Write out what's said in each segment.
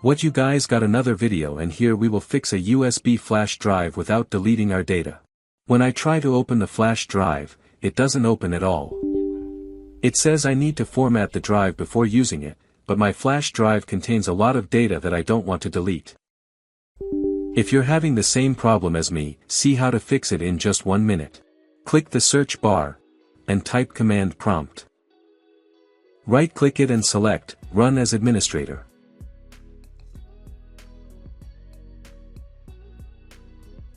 What you guys, got another video, and here we will fix a USB flash drive without deleting our data. When I try to open the flash drive, it doesn't open at all. It says I need to format the drive before using it, but my flash drive contains a lot of data that I don't want to delete. If you're having the same problem as me, see how to fix it in just 1 minute. Click the search bar and type command prompt. Right-click it and select Run as Administrator.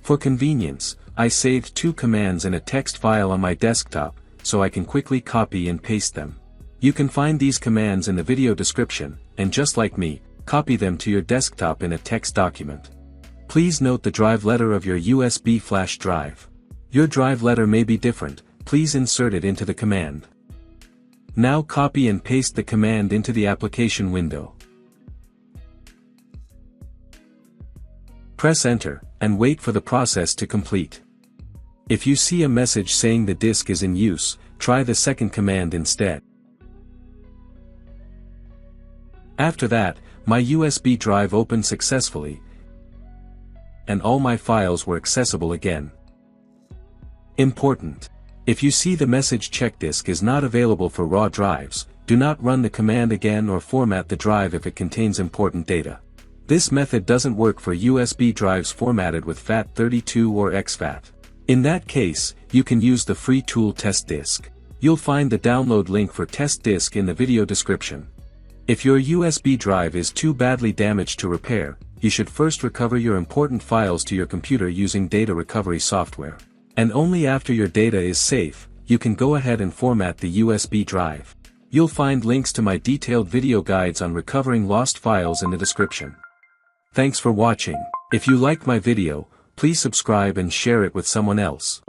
For convenience, I saved 2 commands in a text file on my desktop, so I can quickly copy and paste them. You can find these commands in the video description, and just like me, copy them to your desktop in a text document. Please note the drive letter of your USB flash drive. Your drive letter may be different, please insert it into the command. Now copy and paste the command into the application window. Press enter, and wait for the process to complete. If you see a message saying the disk is in use, try the second command instead. After that, my USB drive opened successfully, and all my files were accessible again. Important: if you see the message CHKDSK is not available for raw drives, do not run the command again or format the drive if it contains important data. This method doesn't work for USB drives formatted with FAT32 or exFAT. In that case, you can use the free tool TestDisk. You'll find the download link for TestDisk in the video description. If your USB drive is too badly damaged to repair, you should first recover your important files to your computer using data recovery software. And only after your data is safe, you can go ahead and format the USB drive. You'll find links to my detailed video guides on recovering lost files in the description. Thanks for watching. If you like my video, please subscribe and share it with someone else.